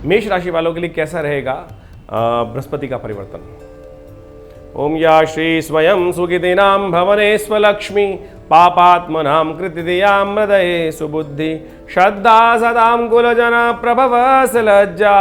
मेष राशि वालों के लिए कैसा रहेगा बृहस्पति का परिवर्तन। ओम या श्री स्वयं सुखितिनां भवने स्वलक्ष्मी पापात्मनां कृतियां हृदये सुबुद्धि श्रद्धा सदां कुलजना प्रभव लज्जा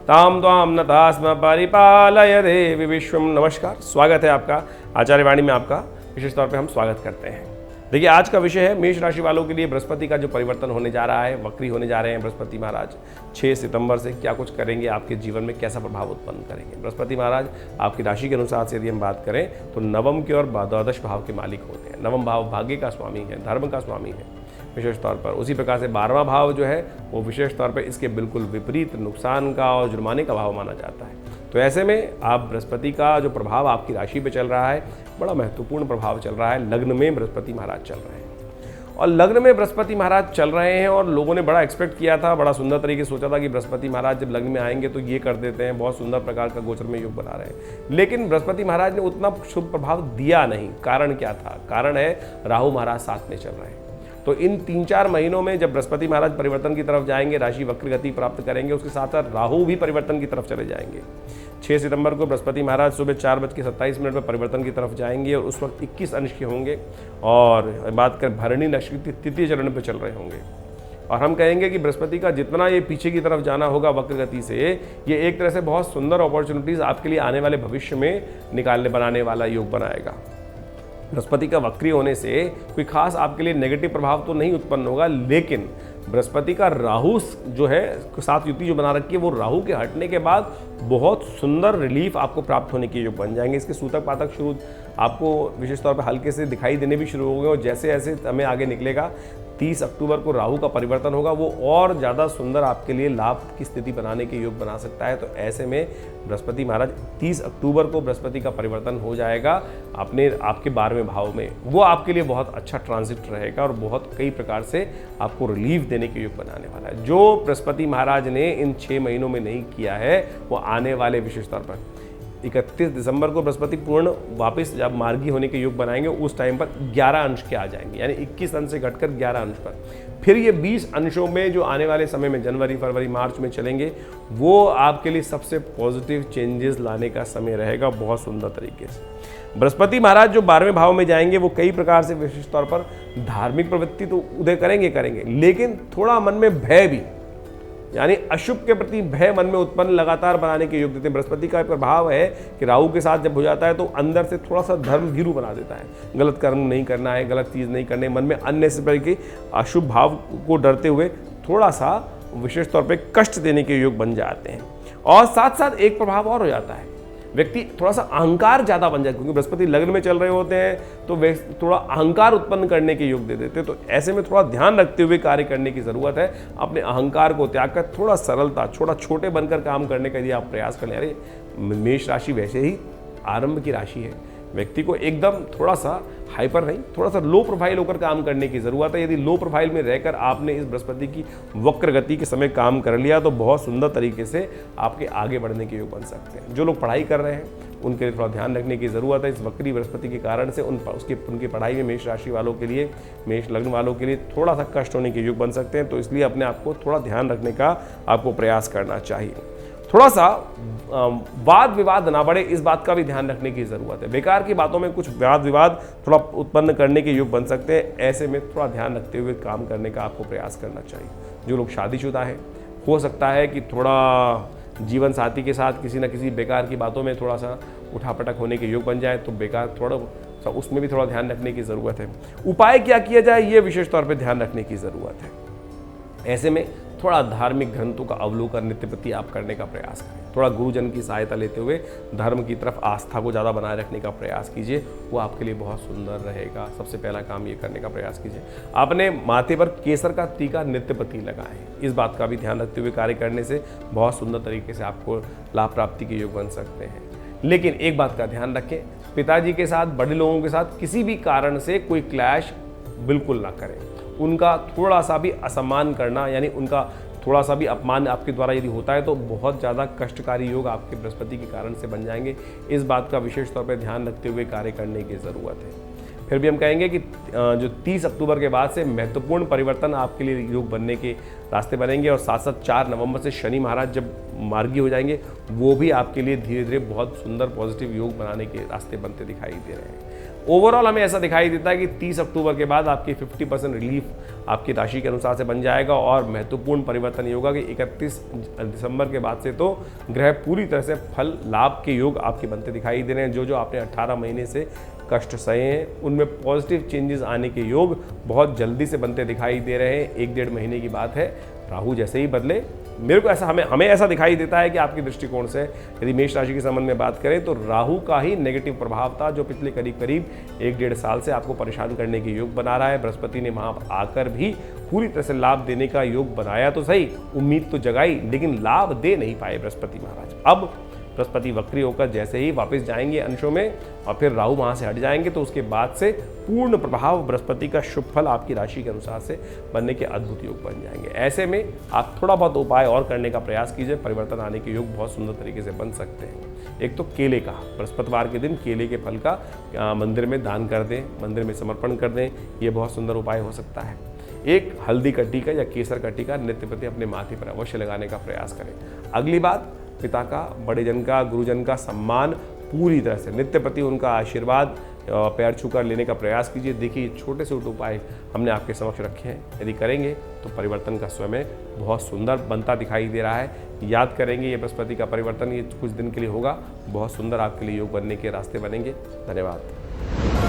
ताम त्वां नता स्म परिपालय देवी विश्वम। नमस्कार, स्वागत है आपका आचार्य वाणी में। आपका विशेष तौर पे हम स्वागत करते हैं। देखिए, आज का विषय है मेष राशि वालों के लिए बृहस्पति का जो परिवर्तन होने जा रहा है, वक्री होने जा रहे हैं बृहस्पति महाराज। 6 सितंबर से क्या कुछ करेंगे, आपके जीवन में कैसा प्रभाव उत्पन्न करेंगे। बृहस्पति महाराज आपकी राशि के अनुसार से यदि हम बात करें तो नवम के और द्वादश भाव के मालिक होते हैं। नवम भाव भाग्य का स्वामी है, धर्म का स्वामी है विशेष तौर पर। उसी प्रकार से 12वां भाव जो है वो विशेष तौर पर इसके बिल्कुल विपरीत नुकसान का और जुर्माने का भाव माना जाता है। तो ऐसे में आप बृहस्पति का जो प्रभाव आपकी राशि पे चल रहा है, बड़ा महत्वपूर्ण प्रभाव चल रहा है। लग्न में बृहस्पति महाराज चल रहे हैं और लग्न में बृहस्पति महाराज चल रहे हैं और लोगों ने बड़ा एक्सपेक्ट किया था, बड़ा सुंदर तरीके से सोचा था कि बृहस्पति महाराज जब लग्न में आएंगे तो ये कर देते हैं, बहुत सुंदर प्रकार का गोचर में योग बना रहे हैं। लेकिन बृहस्पति महाराज ने उतना शुभ प्रभाव दिया नहीं। कारण क्या था? कारण है राहु महाराज साथ में चल रहे हैं। तो इन 3-4 महीनों में जब बृहस्पति महाराज परिवर्तन की तरफ जाएंगे, राशि वक्र गति प्राप्त करेंगे, उसके साथ साथ राहु भी परिवर्तन की तरफ चले जाएंगे। 6 सितंबर को बृहस्पति महाराज सुबह 4:27 पर परिवर्तन की तरफ जाएंगे और उस वक्त 21 अंश के होंगे और बात कर भरणी नक्षत्र तृतीय चरण पर चल रहे होंगे। और हम कहेंगे कि बृहस्पति का जितना ये पीछे की तरफ जाना होगा वक्र गति से, ये एक तरह से बहुत सुंदर अपॉर्चुनिटीज आपके लिए आने वाले भविष्य में बनाने वाला योग बनाएगा। बृहस्पति का वक्री होने से कोई खास आपके लिए नेगेटिव प्रभाव तो नहीं उत्पन्न होगा, लेकिन बृहस्पति का राहु जो है साथ युति जो बना रखी है, वो राहु के हटने के बाद बहुत सुंदर रिलीफ आपको प्राप्त होने के योग बन जाएंगे। इसके सूतक पातक शुरू आपको विशेष तौर पर हल्के से दिखाई देने भी शुरू हो गए और जैसे जैसे समय आगे निकलेगा 30 अक्टूबर को राहु का परिवर्तन होगा, वो और ज़्यादा सुंदर आपके लिए लाभ की स्थिति बनाने के योग बना सकता है। तो ऐसे में बृहस्पति महाराज 30 अक्टूबर को बृहस्पति का परिवर्तन हो जाएगा आपके 12वें भाव में। वो आपके लिए बहुत अच्छा ट्रांजिट रहेगा और बहुत कई प्रकार से आपको रिलीफ देने के योग बनाने वाला है। जो बृहस्पति महाराज ने इन 6 महीनों में नहीं किया है, वो आने वाले विशेष तौर पर 31 दिसंबर को बृहस्पति पूर्ण वापस जब मार्गी होने के योग बनाएंगे, उस टाइम पर 11 अंश के आ जाएंगे, यानी 21 अंश से घटकर 11 अंश पर। फिर ये 20 अंशों में जो आने वाले समय में जनवरी फरवरी मार्च में चलेंगे, वो आपके लिए सबसे पॉजिटिव चेंजेस लाने का समय रहेगा बहुत सुंदर तरीके से। बृहस्पति महाराज जो 12वें भाव में जाएंगे, वो कई प्रकार से विशेष तौर पर धार्मिक प्रवृत्ति तो उदय करेंगे, लेकिन थोड़ा मन में भय भी, यानी अशुभ के प्रति भय मन में उत्पन्न लगातार बनाने के योग देते हैं। बृहस्पति का प्रभाव है कि राहु के साथ जब हो जाता है तो अंदर से थोड़ा सा धर्म भीरू बना देता है। गलत कर्म नहीं करना है, गलत चीज़ नहीं करनी, मन में अननेसेसरी के अशुभ भाव को डरते हुए थोड़ा सा विशेष तौर पे कष्ट देने के योग बन जाते हैं। और साथ साथ एक प्रभाव और हो जाता है, व्यक्ति थोड़ा सा अहंकार ज़्यादा बन जाए, क्योंकि बृहस्पति लग्न में चल रहे होते हैं तो वे थोड़ा अहंकार उत्पन्न करने के योग दे देते हैं। तो ऐसे में थोड़ा ध्यान रखते हुए कार्य करने की ज़रूरत है। अपने अहंकार को त्याग कर थोड़ा सरलता, छोटे बनकर काम करने का यदि आप प्रयास करें। अरे मेष राशि वैसे ही आरंभ की राशि है, व्यक्ति को एकदम थोड़ा सा हाइपर नहीं, थोड़ा सा लो प्रोफाइल होकर काम करने की ज़रूरत है। यदि लो प्रोफाइल में रहकर आपने इस बृहस्पति की वक्र गति के समय काम कर लिया तो बहुत सुंदर तरीके से आपके आगे बढ़ने के योग बन सकते हैं। जो लोग पढ़ाई कर रहे हैं उनके लिए थोड़ा ध्यान रखने की ज़रूरत है। इस वक्री बृहस्पति के कारण से उनकी पढ़ाई में मेष राशि वालों के लिए, मेष लग्न वालों के लिए थोड़ा सा कष्ट होने के योग बन सकते हैं। तो इसलिए अपने आप को थोड़ा ध्यान रखने का आपको प्रयास करना चाहिए। थोड़ा सा वाद विवाद ना बढ़े, इस बात का भी ध्यान रखने की ज़रूरत है। बेकार की बातों में कुछ वाद विवाद थोड़ा उत्पन्न करने के योग बन सकते हैं। ऐसे में थोड़ा ध्यान रखते हुए काम करने का आपको प्रयास करना चाहिए। जो लोग शादीशुदा हैं, हो सकता है कि थोड़ा जीवन साथी के साथ किसी न किसी बेकार की बातों में थोड़ा सा उठापटक होने के योग बन जाए, तो बेकार थोड़ा सा उसमें भी थोड़ा ध्यान रखने की ज़रूरत है। उपाय क्या किया जाए, ये विशेष तौर पर ध्यान रखने की ज़रूरत है। ऐसे में थोड़ा धार्मिक ग्रंथों का अवलोकन नित्य प्रति आप करने का प्रयास करें। थोड़ा गुरुजन की सहायता लेते हुए धर्म की तरफ आस्था को ज़्यादा बनाए रखने का प्रयास कीजिए, वो आपके लिए बहुत सुंदर रहेगा। सबसे पहला काम ये करने का प्रयास कीजिए, अपने माथे पर केसर का टीका नित्य प्रति लगाएं। इस बात का भी ध्यान रखते हुए कार्य करने से बहुत सुंदर तरीके से आपको लाभ प्राप्ति के योग बन सकते हैं। लेकिन एक बात का ध्यान रखें, पिताजी के साथ, बड़े लोगों के साथ किसी भी कारण से कोई क्लैश बिल्कुल ना करें। उनका थोड़ा सा भी असम्मान करना, यानी उनका थोड़ा सा भी अपमान आपके द्वारा यदि होता है तो बहुत ज़्यादा कष्टकारी योग आपके बृहस्पति के कारण से बन जाएंगे। इस बात का विशेष तौर पर ध्यान रखते हुए कार्य करने की ज़रूरत है। फिर भी हम कहेंगे कि जो 30 अक्टूबर के बाद से महत्वपूर्ण परिवर्तन आपके लिए योग बनने के रास्ते बनेंगे, और साथ साथ 4 नवंबर से शनि महाराज जब मार्गी हो जाएंगे, वो भी आपके लिए धीरे धीरे बहुत सुंदर पॉजिटिव योग बनाने के रास्ते बनते दिखाई दे रहे हैं। ओवरऑल हमें ऐसा दिखाई देता है कि 30 अक्टूबर के बाद आपकी 50% रिलीफ आपकी राशि के अनुसार से बन जाएगा, और महत्वपूर्ण परिवर्तन ये होगा कि 31 दिसंबर के बाद से तो ग्रह पूरी तरह से फल लाभ के योग आपके बनते दिखाई दे रहे हैं। जो आपने 18 महीने से कष्ट सहे हैं, उनमें पॉजिटिव चेंजेस आने के योग बहुत जल्दी से बनते दिखाई दे रहे हैं। 1-1.5 महीने की बात है, राहु जैसे ही बदले, मेरे को ऐसा हमें ऐसा दिखाई देता है कि आपके दृष्टिकोण से यदि मेष राशि के संबंध में बात करें तो राहु का ही नेगेटिव प्रभाव था, जो पिछले करीब 1-1.5 साल से आपको परेशान करने के योग बना रहा है। बृहस्पति ने वहां आकर भी पूरी तरह से लाभ देने का योग बनाया तो सही, उम्मीद तो जगाई, लेकिन लाभ दे नहीं पाए बृहस्पति महाराज। अब बृहस्पति वक्री होकर जैसे ही वापस जाएंगे अंशों में, और फिर राहु वहां से हट जाएंगे, तो उसके बाद से पूर्ण प्रभाव बृहस्पति का शुभ फल आपकी राशि के अनुसार से बनने के अद्भुत योग बन जाएंगे। ऐसे में आप थोड़ा बहुत उपाय और करने का प्रयास कीजिए, परिवर्तन आने के योग बहुत सुंदर तरीके से बन सकते हैं। एक तो केले का, बृहस्पतिवार के दिन केले के फल का मंदिर में दान कर दें, मंदिर में समर्पण कर दें, ये बहुत सुंदर उपाय हो सकता है। एक हल्दी का टीका या केसर का टीका नित्य प्रति अपने माथे पर अवश्य लगाने का प्रयास करें। अगली बात, पिता का, बड़े जन का, गुरुजन का सम्मान पूरी तरह से नित्य प्रति उनका आशीर्वाद पैर छूकर लेने का प्रयास कीजिए। देखिए, छोटे से उपाय हमने आपके समक्ष रखे हैं, यदि करेंगे तो परिवर्तन का स्वयं बहुत सुंदर बनता दिखाई दे रहा है। याद करेंगे, ये बृहस्पति का परिवर्तन ये कुछ दिन के लिए होगा, बहुत सुंदर आपके लिए योग बनने के रास्ते बनेंगे। धन्यवाद।